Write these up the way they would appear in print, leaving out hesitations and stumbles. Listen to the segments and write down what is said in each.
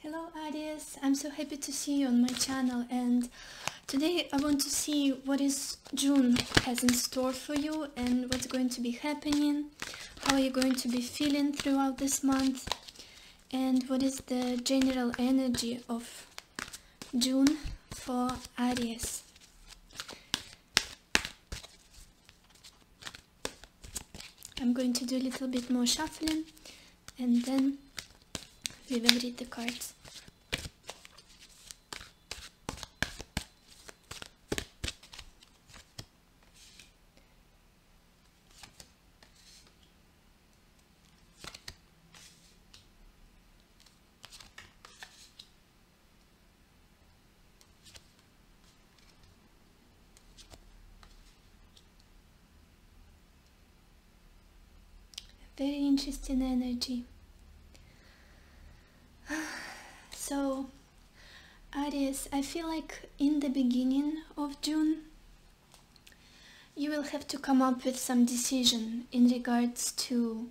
Hello Aries, I'm so happy to see you on my channel, and today I want to see what is June has in store for you and what's going to be happening, how are you going to be feeling throughout this month, and what is the general energy of June for Aries. I'm going to do a little bit more shuffling and then we will read the cards. Very interesting energy. So, Aries, I feel like in the beginning of June, you will have to come up with some decision in regards to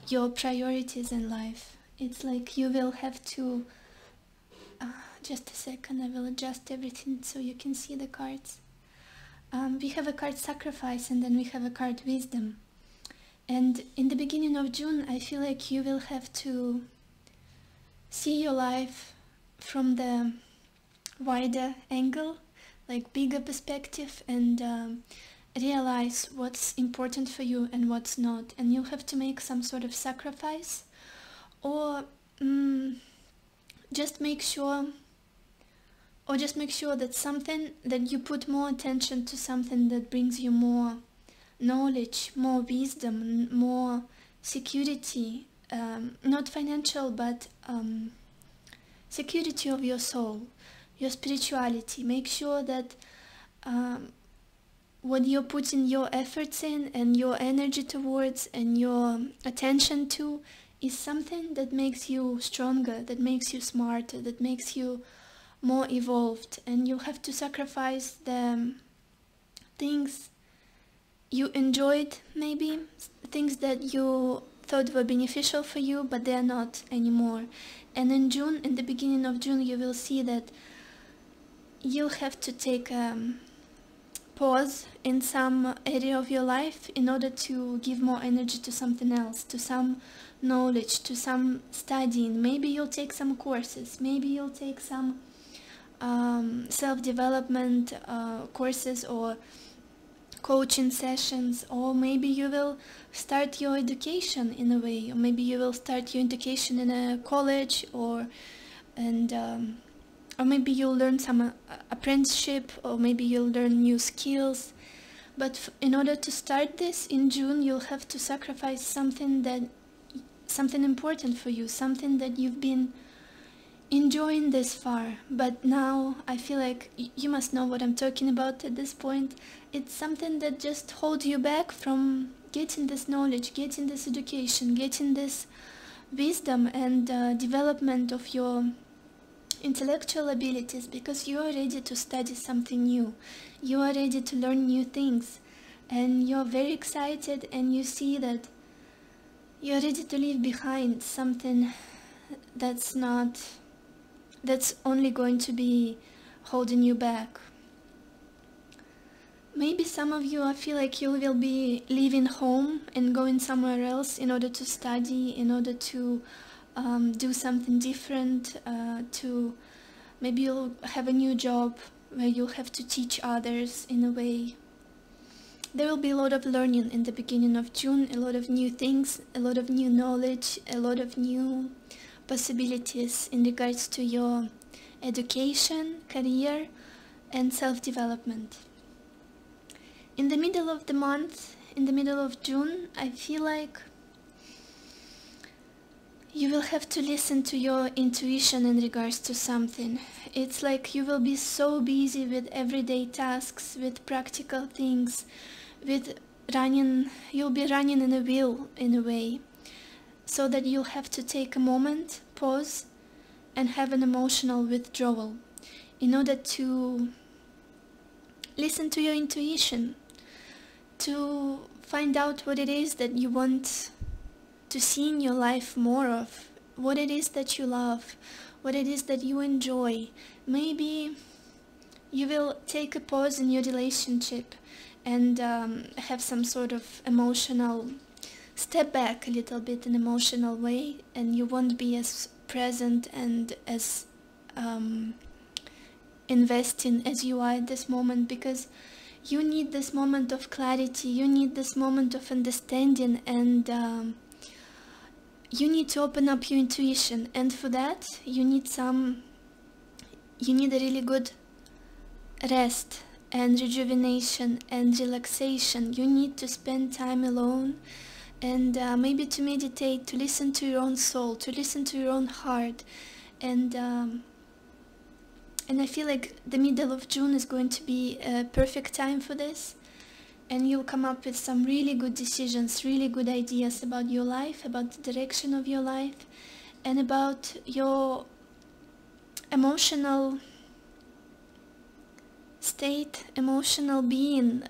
your priorities in life. It's like you will have to... just a second, I will adjust everything so you can see the cards. We have a card Sacrifice and then we have a card Wisdom. And in the beginning of June, I feel like you will have to see your life from the wider angle, like bigger perspective, and realize what's important for you and what's not. And you'll have to make some sort of sacrifice, or just make sure that something that you put more attention to, something that brings you more knowledge, more wisdom, more security, not financial, but security of your soul, your spirituality. Make sure that what you're putting your efforts in and your energy towards and your attention to is something that makes you stronger, that makes you smarter, that makes you more evolved. And you have to sacrifice the things you enjoyed, maybe things that you thought were beneficial for you, but they are not anymore. And in June, in the beginning of June, you will see that you'll have to take a pause in some area of your life in order to give more energy to something else, to some knowledge, to some studying. Maybe you'll take some courses, maybe you'll take some self-development courses or coaching sessions, or maybe you will start your education in a way, or maybe you will start your education in a college, or maybe you'll learn some apprenticeship, or maybe you'll learn new skills. But in order to start this in June, you'll have to sacrifice something important for you, something that you've been enjoying this far, but now I feel like you must know what I'm talking about at this point. It's something that just holds you back from getting this knowledge, getting this education, getting this wisdom and development of your intellectual abilities, because you are ready to study something new, you are ready to learn new things, and you're very excited, and you see that you're ready to leave behind something that's only going to be holding you back. Maybe some of you, I feel like you will be leaving home and going somewhere else in order to study, in order to do something different, maybe you'll have a new job where you'll have to teach others in a way. There will be a lot of learning in the beginning of June, a lot of new things, a lot of new knowledge, a lot of new possibilities in regards to your education, career, and self-development. In the middle of the month, in the middle of June, I feel like you will have to listen to your intuition in regards to something. It's like you will be so busy with everyday tasks, with practical things, you'll be running in a wheel in a way, so that you'll have to take a moment, pause, and have an emotional withdrawal in order to listen to your intuition, to find out what it is that you want to see in your life more of, what it is that you love, what it is that you enjoy. Maybe you will take a pause in your relationship and have some sort of emotional step back a little bit in emotional way, and you won't be as present and as investing as you are at this moment, because you need this moment of clarity, you need this moment of understanding, and you need to open up your intuition. And for that you need a really good rest and rejuvenation and relaxation. You need to spend time alone, and maybe to meditate, to listen to your own soul, to listen to your own heart. And I feel like the middle of June is going to be a perfect time for this, and you'll come up with some really good decisions, really good ideas about your life, about the direction of your life, and about your emotional state, emotional being.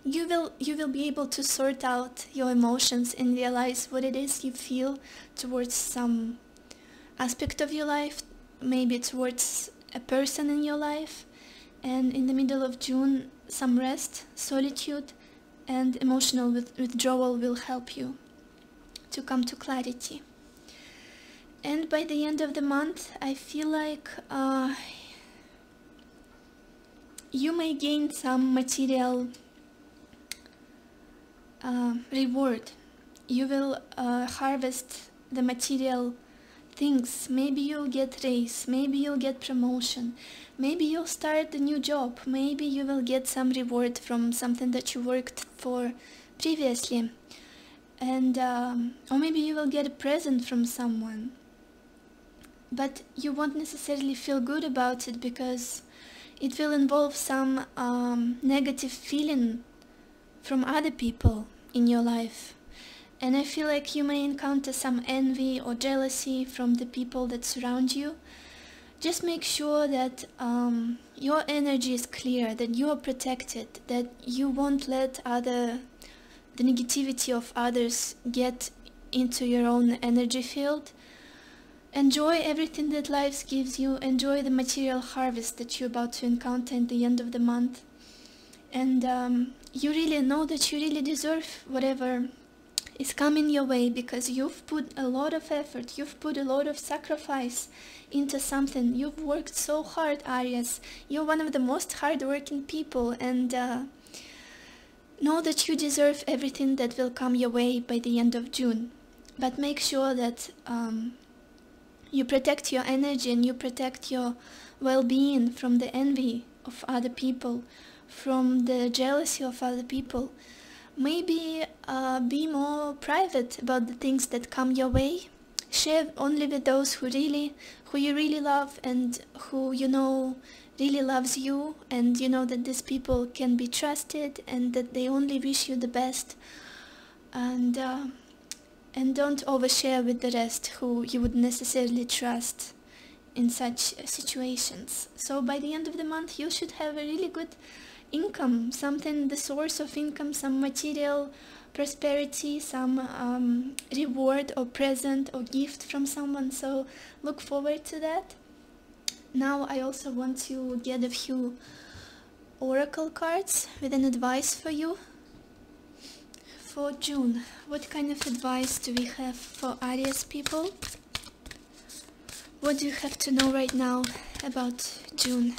You will be able to sort out your emotions and realize what it is you feel towards some aspect of your life, maybe towards a person in your life. And in the middle of June, some rest, solitude, and emotional withdrawal will help you to come to clarity. And by the end of the month, I feel like you may gain some material reward. You will harvest the material things. Maybe you'll get raise, maybe you'll get promotion, maybe you'll start a new job, maybe you will get some reward from something that you worked for previously, and or maybe you will get a present from someone, but you won't necessarily feel good about it because it will involve some negative feeling from other people in your life. And I feel like you may encounter some envy or jealousy from the people that surround you. Just make sure that your energy is clear, that you are protected, that you won't let the negativity of others get into your own energy field. Enjoy everything that life gives you. Enjoy the material harvest that you're about to encounter at the end of the month. And you really know that you really deserve whatever is coming your way, because you've put a lot of effort, you've put a lot of sacrifice into something. You've worked so hard, Aries. You're one of the most hard-working people, and know that you deserve everything that will come your way by the end of June. But make sure that you protect your energy and you protect your well-being from the envy of other people, from the jealousy of other people. Maybe be more private about the things that come your way. Share only with those who you really love, and who you know really loves you, and you know that these people can be trusted and that they only wish you the best. And don't overshare with the rest who you would necessarily trust in such situations. So by the end of the month you should have a really good income, the source of income, some material prosperity, some reward or present or gift from someone. So look forward to that. Now I also want to get a few oracle cards with an advice for you for June. What kind of advice do we have for Aries people? What do you have to know right now about June?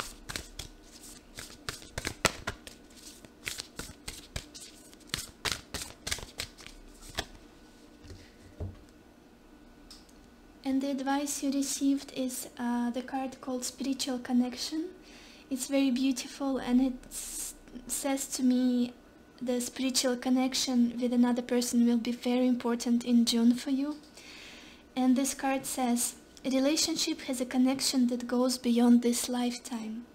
And the advice you received is the card called Spiritual Connection. It's very beautiful, and it says to me the spiritual connection with another person will be very important in June for you. And this card says, a relationship has a connection that goes beyond this lifetime.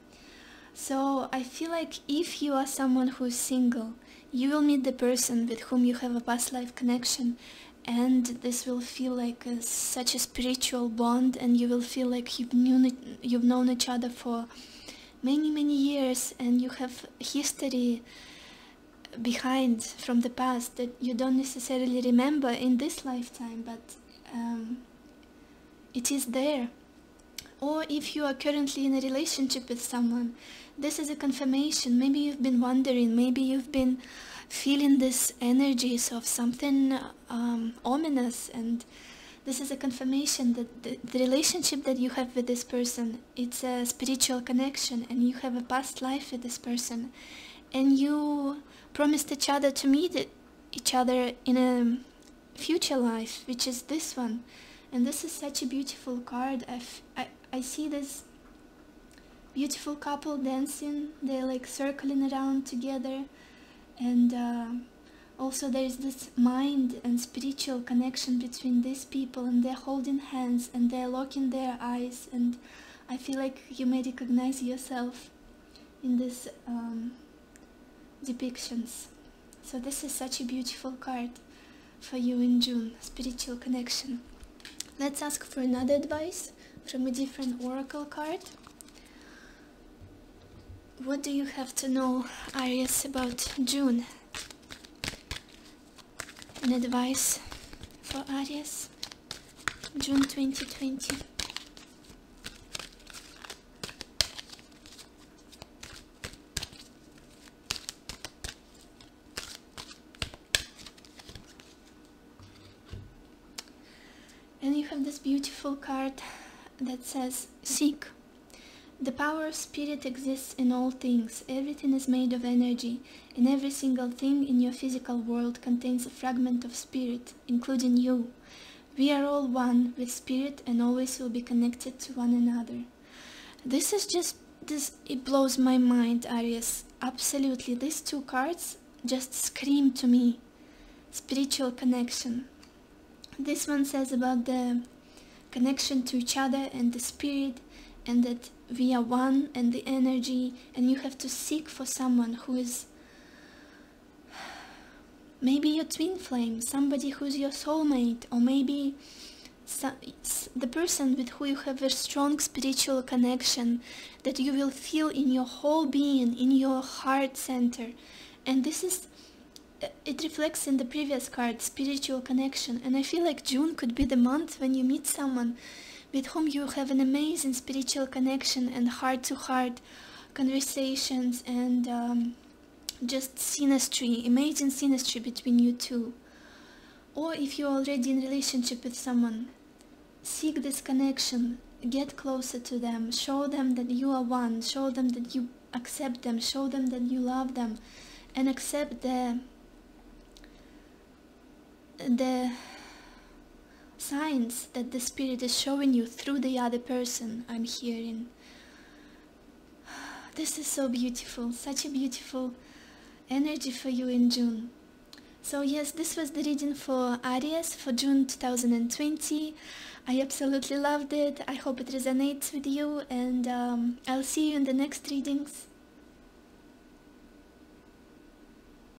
So I feel like if you are someone who is single, you will meet the person with whom you have a past life connection, and this will feel like such a spiritual bond, and you will feel like you've known each other for many years, and you have history behind from the past that you don't necessarily remember in this lifetime, but it is there. Or if you are currently in a relationship with someone, this is a confirmation. Maybe you've been wondering, maybe you've been feeling this energies of something ominous, and this is a confirmation that the relationship that you have with this person, it's a spiritual connection, and you have a past life with this person, and you promised each other to meet each other in a future life, which is this one. And this is such a beautiful card. I see this beautiful couple dancing, they're like circling around together, and also there's this mind and spiritual connection between these people, and they're holding hands and they're locking their eyes, and I feel like you may recognize yourself in these depictions. So this is such a beautiful card for you in June, spiritual connection. Let's ask for another advice from a different oracle card. What do you have to know, Aries, about June? An advice for Aries, June 2020. And you have this beautiful card that says, seek. The power of spirit exists in all things. Everything is made of energy, and every single thing in your physical world contains a fragment of spirit, including you. We are all one with spirit and always will be connected to one another. This is just, it blows my mind, Aries. Absolutely, these two cards just scream to me. Spiritual connection. This one says about the connection to each other and the spirit, and that we are one, and the energy, and you have to seek for someone who is maybe your twin flame, somebody who's your soulmate, or maybe the person with who you have a strong spiritual connection that you will feel in your whole being, in your heart center. And this is, it reflects in the previous card, spiritual connection, and I feel like June could be the month when you meet someone with whom you have an amazing spiritual connection and heart-to-heart conversations, and just synastry, amazing synastry between you two. Or if you're already in a relationship with someone, seek this connection, get closer to them, show them that you are one, show them that you accept them, show them that you love them, and accept the signs that the spirit is showing you through the other person. I'm hearing. This is so beautiful, such a beautiful energy for you in June. So yes, this was the reading for Aries for June 2020. I absolutely loved it. I hope it resonates with you, and I'll see you in the next readings.